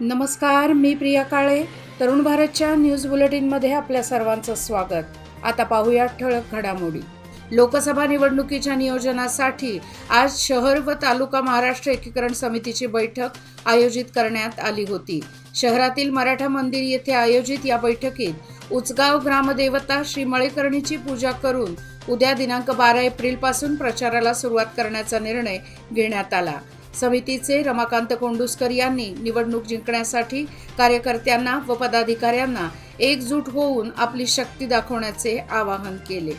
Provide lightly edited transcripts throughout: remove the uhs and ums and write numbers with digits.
नमस्कार, मी प्रिया काळे. तरुण भारतच्या न्यूज बुलेटिनमध्ये आपल्या सर्वांचं स्वागत. आता पाहूया ठळक घडामोडी. लोकसभा निवडणुकीच्या नियोजनासाठी आज शहर व तालुका महाराष्ट्र एकीकरण समितीची बैठक आयोजित करण्यात आली होती. शहरातील मराठा मंदिर येथे आयोजित या बैठकीत उचगाव ग्रामदेवता श्री मळेकर्णीची पूजा करून उद्या दिनांक 12 एप्रिलपासून प्रचाराला सुरुवात करण्याचा निर्णय घेण्यात आला. समितीचे रमाकांत कोंडुस्कर यांनी निवडणूक जिंकण्यासाठी कार्यकर्त्यांना व पदाधिकाऱ्यांना एकजूट होऊन आपली शक्ती दाखवण्याचे आवाहन केले.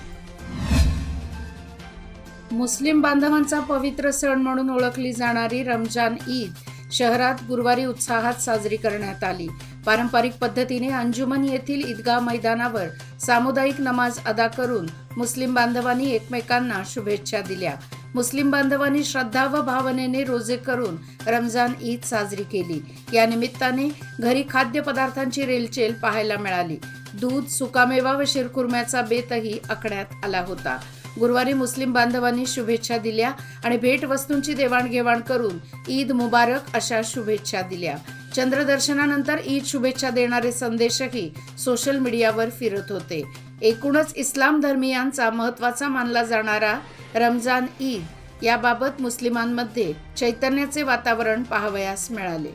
मुस्लिम बांधवांचा पवित्र सण म्हणून ओळखली जाणारी रमजान ईद शहरात गुरुवारी उत्साहात साजरी करण्यात आली. पारंपरिक पद्धतीने अंजुमन येथील ईदगाह मैदानावर सामुदायिक नमाज अदा करून मुस्लिम बांधवांनी एकमेकांना शुभेच्छा दिल्या. मुस्लिम बांधवांनी श्रद्धा व भावनेने रोजे करून रमजान ईद साजरी केली. या निमित्ताने घरी खाद्यपदार्थांची रेलचेल पाहायला मिळाली. दूध, सुकामेवा व शिरखुर्म्याचा बेतही आखण्यात आला होता. गुरुवारी मुस्लिम बांधवांनी शुभेच्छा दिल्या आणि भेटवस्तूंची देवाणघेवाण करून ईद मुबारक अशा शुभेच्छा दिल्या. चंद्रदर्शनानंतर ईद शुभेच्छा देणारे संदेशही सोशल मीडियावर फिरत होते. एकूणच इस्लाम धर्मीयांचा महत्त्वाचा मानला जाणारा रमजान ईद याबाबत मुस्लिमांमध्ये चैतन्याचे वातावरण पाहावयास मिळाले.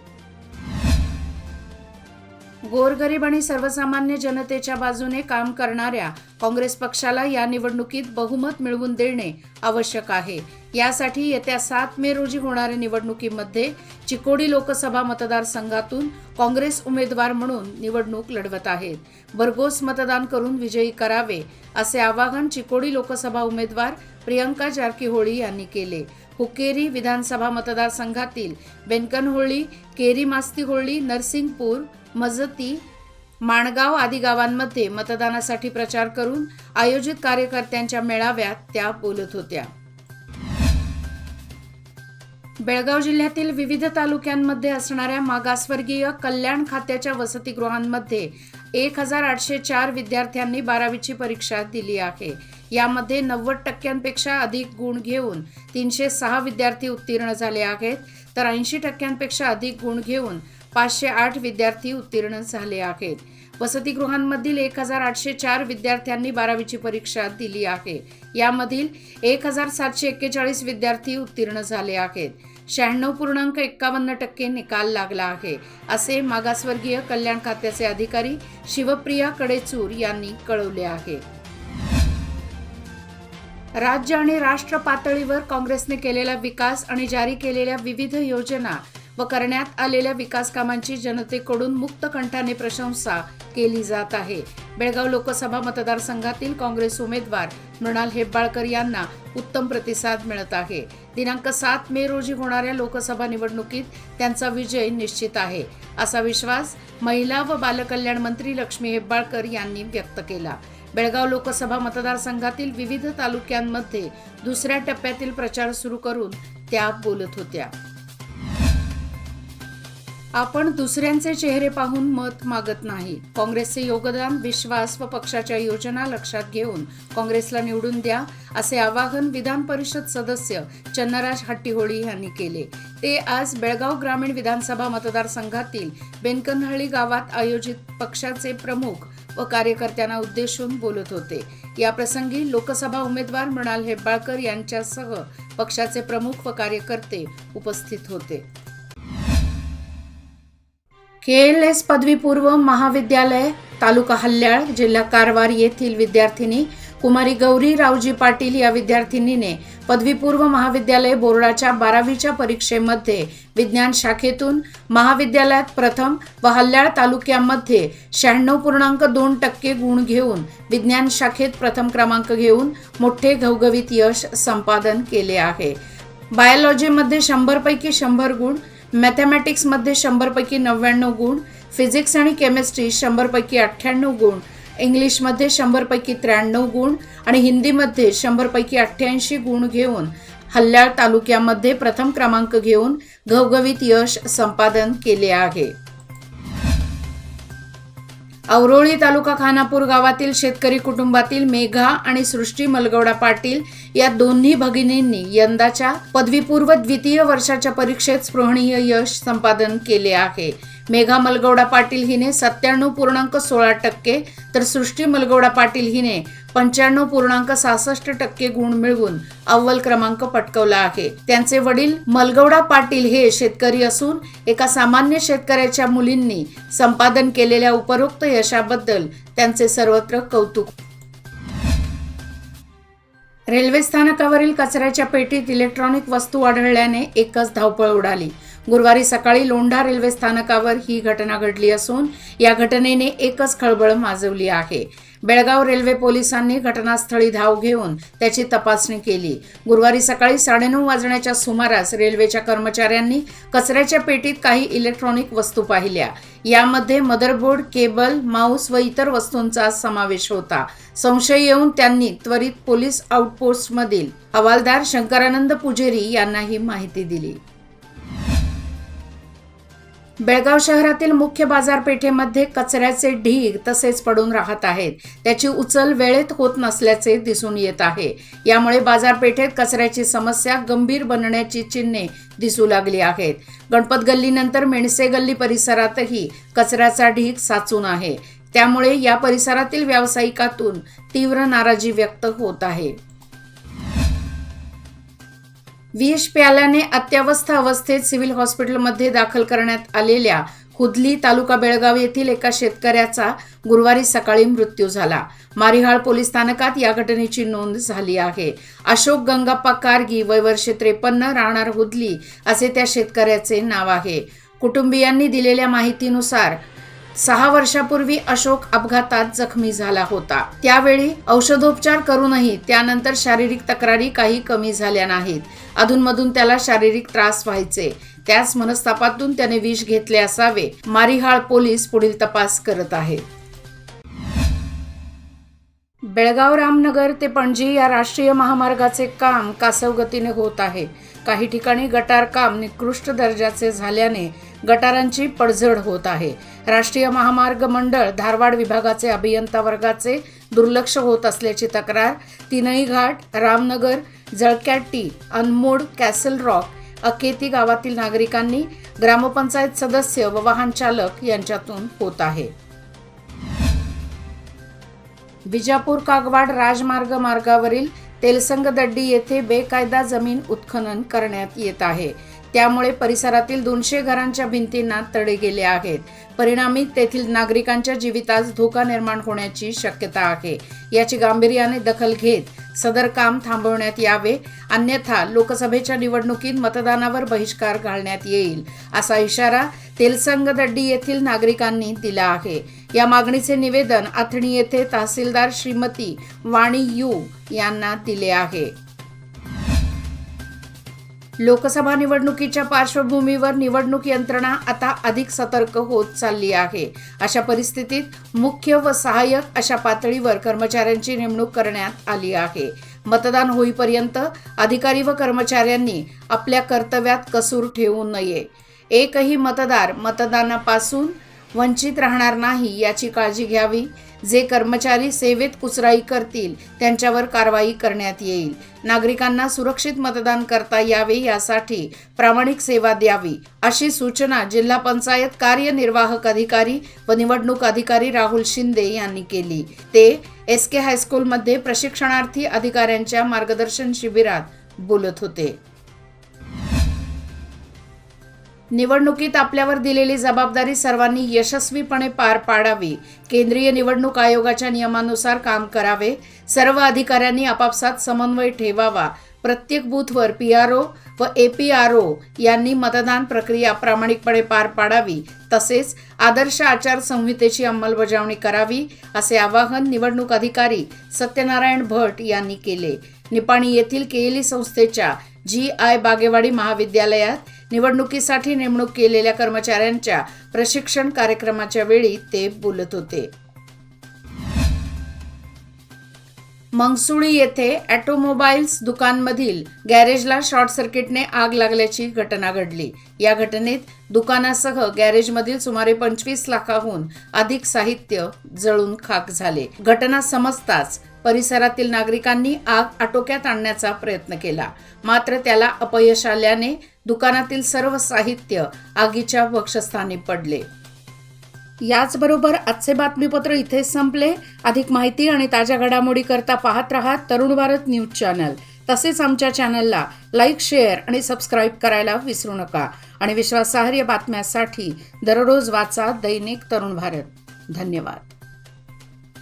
गोरगरीब आणि सर्वसामान्य जनतेच्या बाजूने काम करणाऱ्या काँग्रेस पक्षाला या निवडणुकीत बहुमत मिळवून देणे आवश्यक आहे. यासाठी येत्या 7 मे रोजी होणाऱ्या निवडणुकीमध्ये चिकोडी लोकसभा मतदारसंघातून काँग्रेस उमेदवार म्हणून निवडणूक लढवत आहेत. भरघोस मतदान करून विजयी करावे असे आवाहन चिकोडी लोकसभा उमेदवार प्रियंका जारकीहोळी यांनी केले. हुक्केरी विधानसभा मतदारसंघातील बेनकनहोळी, केरी मास्तीहोळी, नरसिंगपूर, मजती, माणगाव आदी गावांमध्ये मतदानासाठी प्रचार करून आयोजित कार्यकर्त्यांच्या मेळाव्यात त्या बोलत होत्या. बेळगाव जिल्ह्यातील विविध तालुक्यांमध्ये असणाऱ्या मागासवर्गीय कल्याण खात्याच्या वसतिगृहांमध्ये 1804 विद्यार्थ्यांनी 12वीची परीक्षा दिली आहे. यामध्ये 90% अधिक गुण घेऊन 306 विद्यार्थी उत्तीर्ण झाले आहेत, तर 80% अधिक गुण घेऊन 508 विद्यार्थी उत्तीर्ण झाले आहेत. वसतिगृहांमधील 1804 विद्यार्थ्यांनी 12वीची परीक्षा दिली आहे. यामधील 1741 विद्यार्थी उत्तीर्ण झाले आहेत. 96.51% निकाल लागला आहे, असे मागासवर्गीय कल्याण खात्याचे अधिकारी शिवप्रिया कडेचूर यांनी कळवले आहे. राज्य आणि राष्ट्र पातळीवर काँग्रेसने केलेला विकास आणि जारी केलेल्या विविध योजना व करण्यात आलेल्या विकास कामांची जनतेकडून मुक्त कंठाने प्रशंसा केली जात आहे. बेळगाव लोकसभा मतदारसंघातील काँग्रेस उमेदवार मृणाल हेब्बाळकर यांना उत्तम प्रतिसाद मिळत आहे. दिनांक 7 मे रोजी होणाऱ्या लोकसभा निवडणुकीत त्यांचा विजय निश्चित आहे, असा विश्वास महिला व बालकल्याण मंत्री लक्ष्मी हेब्बाळकर यांनी व्यक्त केला. बेळगाव लोकसभा मतदारसंघातील विविध तालुक्यांमध्ये दुसऱ्या टप्प्यातील प्रचार सुरू करून त्या बोलत होत्या. आपण दुसऱ्यांचे चेहरे पाहून मत मागत नाही. काँग्रेसचे योगदान, विश्वास व पक्षाच्या योजना लक्षात घेऊन काँग्रेसला निवडून द्या, असे आवाहन विधान परिषद सदस्य चन्नराज हट्टीहोळी यांनी केले. ते आज बेळगाव ग्रामीण विधानसभा मतदारसंघातील बेनकनहळ्ळी गावात आयोजित पक्षाचे प्रमुख व कार्यकर्त्यांना उद्देशून बोलत होते. या प्रसंगी लोकसभा उमेदवार मृणाल हेब्बाळकर यांच्यासह पक्षाचे प्रमुख व कार्यकर्ते उपस्थित होते. KLS पदवीपूर्व महाविद्यालय, तालुका हल्याळ, जिल्हा कारवार येथील विद्यार्थिनी कुमारी गौरी रावजी पाटील या विद्यार्थिनीने पदवीपूर्व महाविद्यालय बोर्डाच्या 12वीच्या परीक्षेमध्ये विज्ञान शाखेतून महाविद्यालयात प्रथम व हल्याळ तालुक्यामध्ये 96.2% गुण घेऊन विज्ञान शाखेत प्रथम क्रमांक घेऊन मोठे घवघवीत यश संपादन केले आहे. बायोलॉजीमध्ये 100 पैकी 100 गुण, मॅथमॅटिक्समध्ये 100 पैकी 99 गुण, फिजिक्स आणि केमिस्ट्री 100 पैकी 98 गुण, इंग्लिशमध्ये 100 पैकी 93 गुण आणि हिंदीमध्ये 100 पैकी 88 गुण घेऊन हल्याळ तालुक्यामध्ये प्रथम क्रमांक घेऊन घवघवीत यश संपादन केले आहे. औरोळी तालुका खानापूर गावातील शेतकरी कुटुंबातील मेघा आणि सृष्टी मलगौडा पाटील या दोन्ही भगिनींनी यंदाच्या पदवीपूर्व द्वितीय वर्षाच्या परीक्षेत स्पृहणीय यश संपादन केले आहे. मेघा मलगौडा पाटील हिने 97.16% तर सृष्टी मलगौडा पाटील हिने 95.66% गुण मिळवून अव्वल क्रमांक पटकावला आहे. त्यांचे वडील मलगौडा पाटील हे शेतकरी असून एका सामान्य शेतकऱ्याच्या मुलींनी संपादन केलेल्या उपरोक्त यशाबद्दल त्यांचे सर्वत्र कौतुक. रेल्वे स्थानकावरील कचऱ्याच्या पेटीत इलेक्ट्रॉनिक वस्तू आढळल्याने एकच धावपळ उडाली. गुरुवारी सकाळी लोंढा रेल्वे स्थानकावर ही घटना घडली असून या घटनेने एकच खळबळ माजवली आहे. बेळगाव रेल्वे पोलिसांनी घटनास्थळी धाव घेऊन त्याची तपासणी केली. गुरुवारी सकाळी 9:30 वाजण्याच्या सुमारास रेल्वेच्या कर्मचाऱ्यांनी कचऱ्याच्या पेटीत काही इलेक्ट्रॉनिक वस्तू पाहिल्या. यामध्ये मदरबोर्ड, केबल, माऊस व इतर वस्तूंचा समावेश होता. संशय येऊन त्यांनी त्वरित पोलीस आउटपोस्टमधील हवालदार शंकरानंद पुजेरी यांना ही माहिती दिली. बेळगाव शहरातील मुख्य बाजारपेठेमध्ये कचऱ्याचे ढीग तसेच पडून राहत आहेत. त्याची उचल वेळेत होत नसल्याचे दिसून येत आहे. यामुळे बाजारपेठेत कचऱ्याची समस्या गंभीर बनण्याची चिन्हे दिसू लागली आहेत. गणपत गल्लीनंतर मेणसे गल्ली परिसरातही कचऱ्याचा ढीग साचून आहे. त्यामुळे या परिसरातील व्यावसायिकातून तीव्र नाराजी व्यक्त होत आहे. विष प्याल्याने अत्यवस्थ अवस्थेत सिव्हिल हॉस्पिटलमध्ये दाखल करण्यात आलेल्या हुदली तालुका बेळगाव येथील एका शेतकऱ्याचा गुरुवारी सकाळी मृत्यू झाला. मारिहाळ पोलीस स्थानकात या घटनेची नोंद झाली आहे. अशोक गंगाप्पा कारगी, वय वर्षे 53, राहणार हुदली असे त्या शेतकऱ्याचे नाव आहे. कुटुंबियांनी दिलेल्या माहितीनुसार 6 वर्षापूर्वी अशोक अपघातात जखमी झाला होता. त्यावेळी औषधोपचार करूनही त्यानंतर शारीरिक तक्रारी काही कमी झाल्या नाहीत. अधूनमधून त्याला शारीरिक त्रास व्हायचे. त्याच मनस्तापातून त्याने विष घेतले असावे. मारिहाळ पोलीस पुढील तपास करत आहेत. बेळगाव रामनगर ते पणजी या राष्ट्रीय महामार्गाचे काम कासव गतीने होत आहे. काही ठिकाणी गटार काम निकृष्ट दर्जाचे झाल्याने गटारांची पडझड होत आहे. राष्ट्रीय महामार्ग मंडळ धारवाड विभागाचे अभियंता वर्गाचे दुर्लक्ष होत असल्याची तक्रार तीनई घाट, रामनगर, जळक्याटी, अनमोड, कॅसल रॉक, अकेती गावातील नागरिकांनी, ग्रामपंचायत सदस्य व वाहन चालक यांच्यातून होत आहे. विजापूर कागवाड राजमार्ग मार्गावरील तेलसंगदड्डी येथे बेकायदा जमीन उत्खनन करण्यात येत आहे. त्यामुळे परिसरातील 200 घरांच्या भिंतींना तडे गेले आहेत. परिणामी तेथील नागरिकांच्या जीवितास धोका निर्माण होण्याची शक्यता आहे. याची गांभीर्याने दखल घेत सदर काम थांबवण्यात यावे, अन्यथा लोकसभेच्या निवडणुकीत मतदानावर बहिष्कार घालण्यात येईल असा इशारा तेलसंगदड्डी येथील नागरिकांनी दिला आहे. या मागणीचे निवेदन आथणी येथे तहसीलदार श्रीमती वाणी यू यांना दिले आहे. लोकसभा निवडणुकीच्या पार्श्वभूमीवर निवडणूक यंत्रणा आता अधिक सतर्क होत चालली आहे. अशा परिस्थितीत मुख्य व सहाय्यक अशा पातळीवर कर्मचाऱ्यांची नेमणूक करण्यात आली आहे. मतदान होईपर्यंत अधिकारी व कर्मचाऱ्यांनी आपल्या कर्तव्यात कसूर ठेवू नये. एकही मतदार मतदानापासून वंचित राहणार नाही याची काळजी घ्यावी. जे कर्मचारी सेवेत कुचराई करतील त्यांच्यावर कारवाई करण्यात येईल. नागरिकांना सुरक्षित मतदान करता यावे यासाठी प्रामाणिक सेवा द्यावी अशी सूचना जिल्हा पंचायत कार्यनिर्वाहक अधिकारी व निवडणूक अधिकारी राहुल शिंदे यांनी केली. ते SK हायस्कूलमध्ये प्रशिक्षणार्थी अधिकाऱ्यांच्या मार्गदर्शन शिबिरात बोलत होते. निवडणुकीत आपल्यावर दिलेली जबाबदारी सर्वांनी यशस्वीपणे पार पाडावी. केंद्रीय निवडणूक आयोगाच्या नियमानुसार काम करावे. सर्व अधिकाऱ्यांनी आपापसात समन्वय ठेवावा. प्रत्येक बूथवर PRO व APRO यांनी मतदान प्रक्रिया प्रामाणिकपणे पार पाडावी. तसेच आदर्श आचारसंहितेची अंमलबजावणी करावी असे आवाहन निवडणूक अधिकारी सत्यनारायण भट यांनी केले. निपाणी येथील KLE संस्थेच्या GI बागेवाडी महाविद्यालयात निवडणुकीसाठी नेमणूक केलेल्या कर्मचाऱ्यांच्या प्रशिक्षण कार्यक्रमाच्या वेळी ते बोलत होते. मंगसुळी येथे ऑटोमोबाईल्स दुकानमधील गॅरेजला शॉर्ट सर्किटने आग लागल्याची घटना घडली. या घटनेत दुकानासह गॅरेजमधील सुमारे 25 लाखाहून अधिक साहित्य जळून खाक झाले. घटना समजताच परिसरातील नागरिकांनी आग आटोक्यात आणण्याचा प्रयत्न केला, मात्र त्याला अपयश आल्याने दुकानातील सर्व साहित्य आगीच्या वक्षस्थानी पडले. याचबरोबर आजचे बातमीपत्र इथेच संपले. अधिक माहिती आणि ताज्या घडामोडी करता पाहत रहा तरुण भारत न्यूज चॅनल. तसेच आमच्या चॅनलला लाईक, शेअर आणि सबस्क्राईब करायला विसरू नका. आणि विश्वासार्ह बातम्यांसाठी दररोज वाचा दैनिक तरुण भारत. धन्यवाद.